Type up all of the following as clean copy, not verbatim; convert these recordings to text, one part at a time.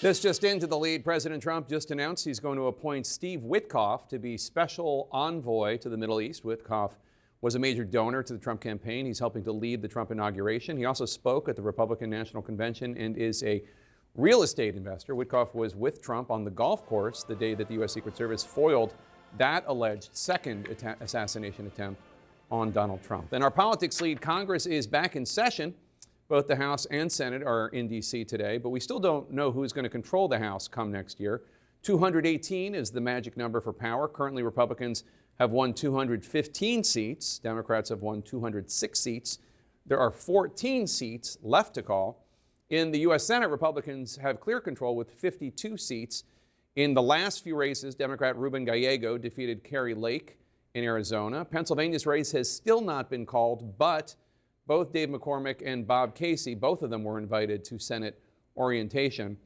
This just into the lead. President Trump just announced he's going to appoint Steve Witkoff to be special envoy to the Middle East. Witkoff was a major donor to the Trump campaign. He's helping to lead the Trump inauguration. He also spoke at the Republican National Convention and is a real estate investor. Witkoff was with Trump on the golf course the day that the U.S. Secret Service foiled that alleged second assassination attempt on Donald Trump. And our politics lead, Congress is back in session. Both the House and Senate are in D.C. today, but we still don't know who's going to control the House come next year. 218 is the magic number for power. Currently, Republicans have won 215 seats. Democrats have won 206 seats. There are 14 seats left to call. In the U.S. Senate, Republicans have clear control with 52 seats. In the last few races, Democrat Ruben Gallego defeated Kari Lake in Arizona. Pennsylvania's race has still not been called, but both Dave McCormick and Bob Casey, both of them were invited to Senate orientation.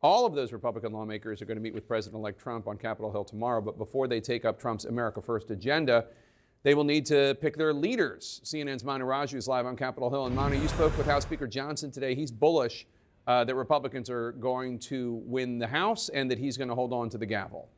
All of those Republican lawmakers are going to meet with President-elect Trump on Capitol Hill tomorrow, but before they take up Trump's America First agenda, they will need to pick their leaders. CNN's Manu Raju is live on Capitol Hill. And Manu, you spoke with House Speaker Johnson today. He's bullish that Republicans are going to win the House and that he's going to hold on to the gavel.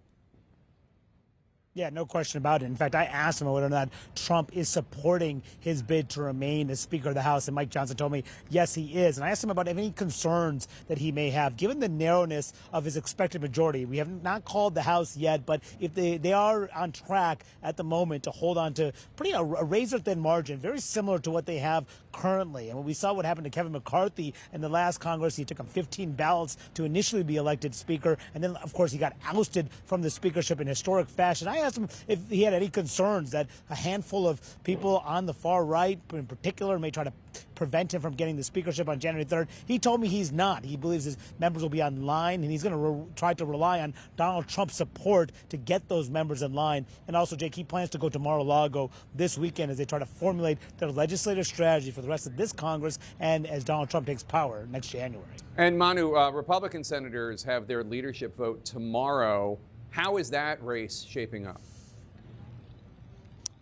Yeah, no question about it. In fact, I asked him whether or not Trump is supporting his bid to remain as Speaker of the House, and Mike Johnson told me, yes, he is. And I asked him about any concerns that he may have, given the narrowness of his expected majority. We have not called the House yet, but if they are on track at the moment to hold on to a razor-thin margin, very similar to what they have currently. And when we saw what happened to Kevin McCarthy in the last Congress, he took him 15 ballots to initially be elected Speaker, and then, of course, he got ousted from the speakership in historic fashion. I asked him if he had any concerns that a handful of people on the far right, in particular, may try to prevent him from getting the speakership on January 3rd. He told me he's not. He believes his members will be on line, and he's going to try to rely on Donald Trump's support to get those members in line. And also, Jake, he plans to go to Mar-a-Lago this weekend as they try to formulate their legislative strategy for the rest of this Congress and as Donald Trump takes power next January. And Manu, Republican senators have their leadership vote tomorrow. How is that race shaping up?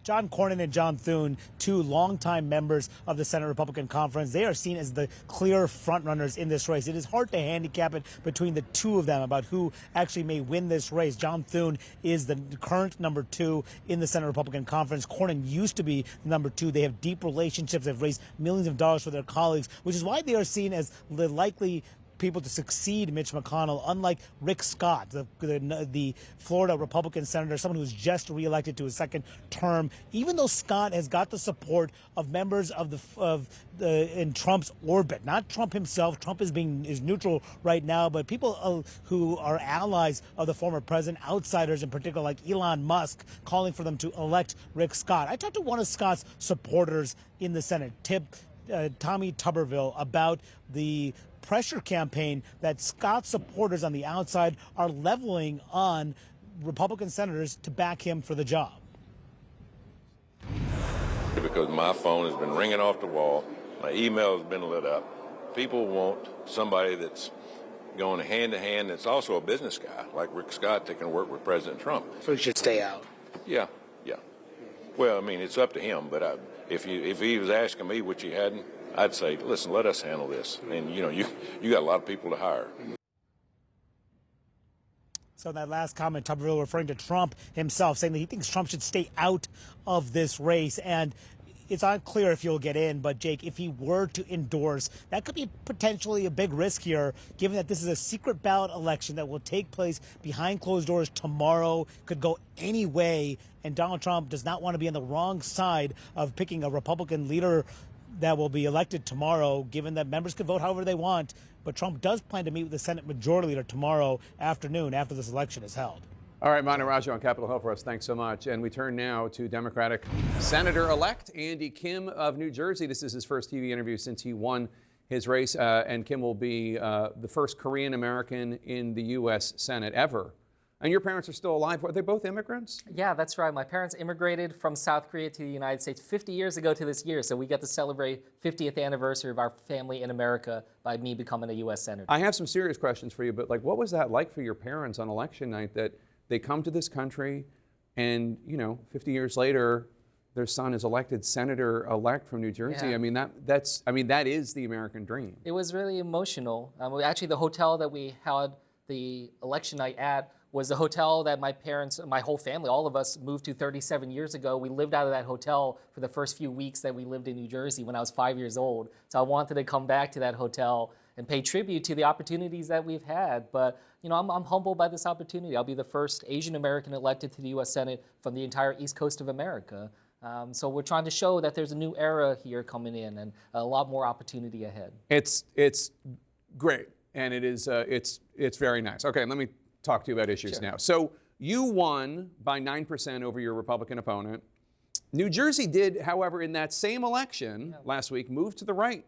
John Cornyn and John Thune, two longtime members of the Senate Republican Conference, they are seen as the clear frontrunners in this race. It is hard to handicap it between the two of them about who actually may win this race. John Thune is the current number 2 in the Senate Republican Conference. Cornyn used to be number 2. They have deep relationships. They've raised millions of dollars for their colleagues, which is why they are seen as the likely people to succeed Mitch McConnell, unlike Rick Scott, the Florida Republican senator, someone who's just reelected to his second term. Even though Scott has got the support of members in Trump's orbit, not Trump himself. Trump is neutral right now, but people who are allies of the former president, outsiders in particular, like Elon Musk, calling for them to elect Rick Scott. I talked to one of Scott's supporters in the Senate, Tommy Tuberville, about the pressure campaign that Scott's supporters on the outside are leveling on Republican senators to back him for the job. Because my phone has been ringing off the wall, my email has been lit up. People want somebody that's going hand to hand, that's also a business guy, like Rick Scott, that can work with President Trump. So he should stay out. Yeah. Well, I mean, it's up to him, but if he was asking me, which he hadn't, I'd say, listen, let us handle this. And, you got a lot of people to hire. So in that last comment, Tuberville referring to Trump himself, saying that he thinks Trump should stay out of this race. And it's unclear if he'll get in, but Jake, if he were to endorse, that could be potentially a big risk here, given that this is a secret ballot election that will take place behind closed doors tomorrow, could go any way, and Donald Trump does not want to be on the wrong side of picking a Republican leader that will be elected tomorrow, given that members can vote however they want. But Trump does plan to meet with the Senate Majority Leader tomorrow afternoon after this election is held. All right, Manu Raju on Capitol Hill for us. Thanks so much. And we turn now to Democratic Senator-elect Andy Kim of New Jersey. This is his first TV interview since he won his race. And Kim will be the first Korean-American in the U.S. Senate ever. And your parents are still alive. Are they both immigrants? Yeah, that's right. My parents immigrated from South Korea to the United States 50 years ago to this year. So we get to celebrate 50th anniversary of our family in America by me becoming a U.S. Senator. I have some serious questions for you, but what was that like for your parents on election night, that they come to this country and, 50 years later, their son is elected senator-elect from New Jersey? Yeah. I mean, that is the American dream. It was really emotional. Actually, the hotel that we had the election night at was the hotel that my parents, my whole family, all of us moved to 37 years ago. We lived out of that hotel for the first few weeks that we lived in New Jersey when I was 5 years old. So I wanted to come back to that hotel and pay tribute to the opportunities that we've had. But I'm humbled by this opportunity. I'll be the first Asian American elected to the U.S. Senate from the entire East Coast of America. So we're trying to show that there's a new era here coming in and a lot more opportunity ahead. It's great, and it's very nice. Okay, let me talk to you about issues now. So you won by 9% over your Republican opponent. New Jersey did, however, in that same election last week, move to the right.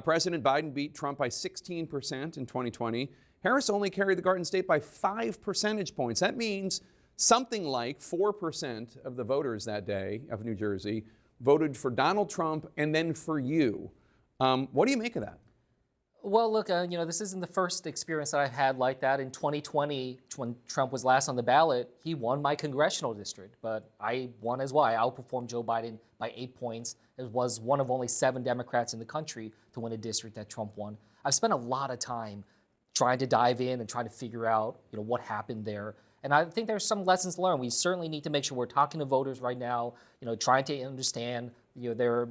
President Biden beat Trump by 16% in 2020. Harris only carried the Garden State by 5 percentage points. That means something like 4% of the voters that day of New Jersey voted for Donald Trump and then for you. What do you make of that? Well, look, this isn't the first experience that I've had like that. In 2020, when Trump was last on the ballot, he won my congressional district, but I won as well. I outperformed Joe Biden by 8 points. It was one of only 7 Democrats in the country to win a district that Trump won. I've spent a lot of time trying to dive in and trying to figure out, what happened there. And I think there's some lessons learned. We certainly need to make sure we're talking to voters right now, trying to understand, their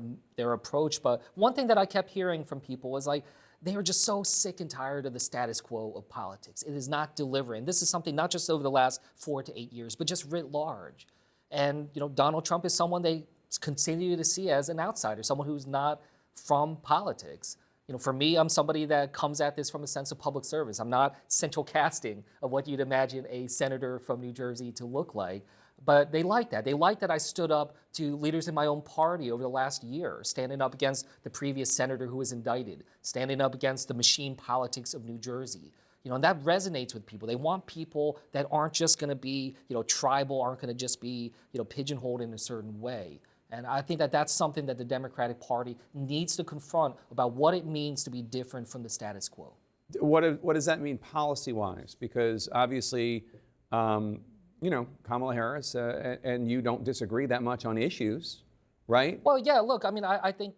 approach. But one thing that I kept hearing from people was like, they are just so sick and tired of the status quo of politics. It is not delivering. This is something not just over the last 4 to 8 years, but just writ large. And Donald Trump is someone they continue to see as an outsider, someone who's not from politics. For me, I'm somebody that comes at this from a sense of public service. I'm not central casting of what you'd imagine a senator from New Jersey to look like. But they like that. They like that I stood up to leaders in my own party over the last year, standing up against the previous senator who was indicted, standing up against the machine politics of New Jersey. And that resonates with people. They want people that aren't just going to be, tribal, aren't going to just be, pigeonholed in a certain way. And I think that that's something that the Democratic Party needs to confront about what it means to be different from the status quo. What does that mean policy-wise? Because obviously, Kamala Harris and you don't disagree that much on issues, right? Well, yeah, look, I think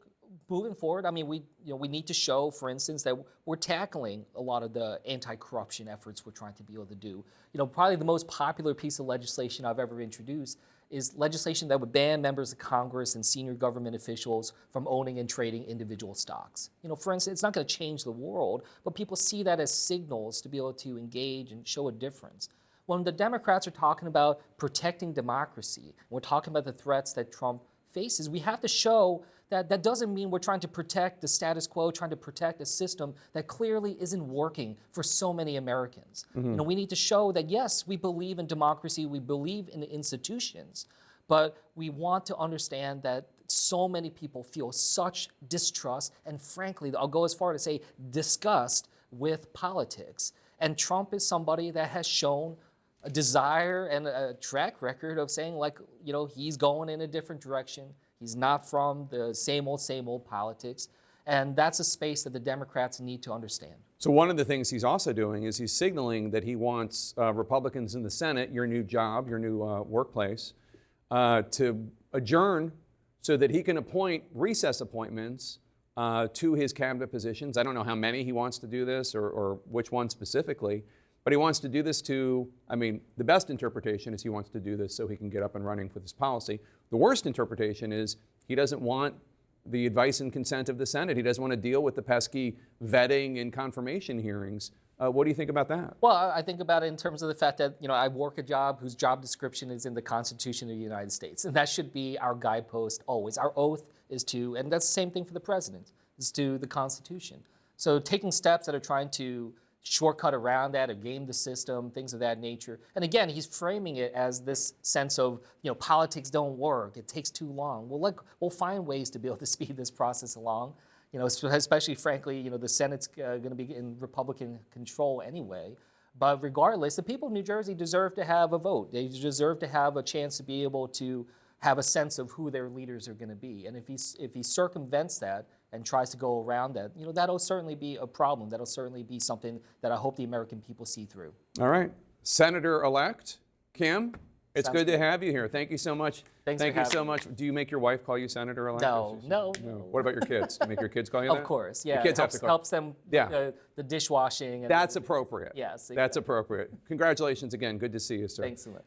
moving forward, we need to show, for instance, that we're tackling a lot of the anti-corruption efforts we're trying to be able to do. Probably the most popular piece of legislation I've ever introduced is legislation that would ban members of Congress and senior government officials from owning and trading individual stocks. For instance, it's not going to change the world, but people see that as signals to be able to engage and show a difference. When the Democrats are talking about protecting democracy, we're talking about the threats that Trump faces, we have to show that that doesn't mean we're trying to protect the status quo, trying to protect a system that clearly isn't working for so many Americans. We need to show that, yes, we believe in democracy, we believe in the institutions, but we want to understand that so many people feel such distrust and, frankly, I'll go as far to say disgust with politics. And Trump is somebody that has shown a desire and a track record of saying, he's going in a different direction. He's not from the same old politics. And that's a space that the Democrats need to understand. So one of the things he's also doing is he's signaling that he wants Republicans in the Senate, your new job, your new workplace, to adjourn so that he can appoint recess appointments to his cabinet positions. I don't know how many he wants to do this or which one specifically. But he wants to do this the best interpretation is he wants to do this so he can get up and running for this policy. The worst interpretation is he doesn't want the advice and consent of the Senate. He doesn't want to deal with the pesky vetting and confirmation hearings. What do you think about that? Well, I think about it in terms of the fact that, I work a job whose job description is in the Constitution of the United States. And that should be our guidepost always. Our oath is to, and that's the same thing for the president, is to the Constitution. So taking steps that are trying to shortcut around that or game the system, things of that nature. And again, he's framing it as this sense of, politics don't work. It takes too long. Well, we'll find ways to be able to speed this process along. Especially, frankly, the Senate's going to be in Republican control anyway. But regardless, the people of New Jersey deserve to have a vote. They deserve to have a chance to be able to have a sense of who their leaders are going to be. And if he circumvents that and tries to go around that, that'll certainly be a problem. That'll certainly be something that I hope the American people see through. All right. Senator-elect Kim, It's Sounds good to have you here. Thank you so much. Thanks Thank for you so having me. much. Do you make your wife call you senator a lot? No. What about your kids? Do you make your kids call you that? Of course, yeah. Your kids have helps, to call. helps them. Yeah. The dishwashing. And That's appropriate. Yes, That's appropriate. Congratulations again. Good to see you, sir. Thanks so much.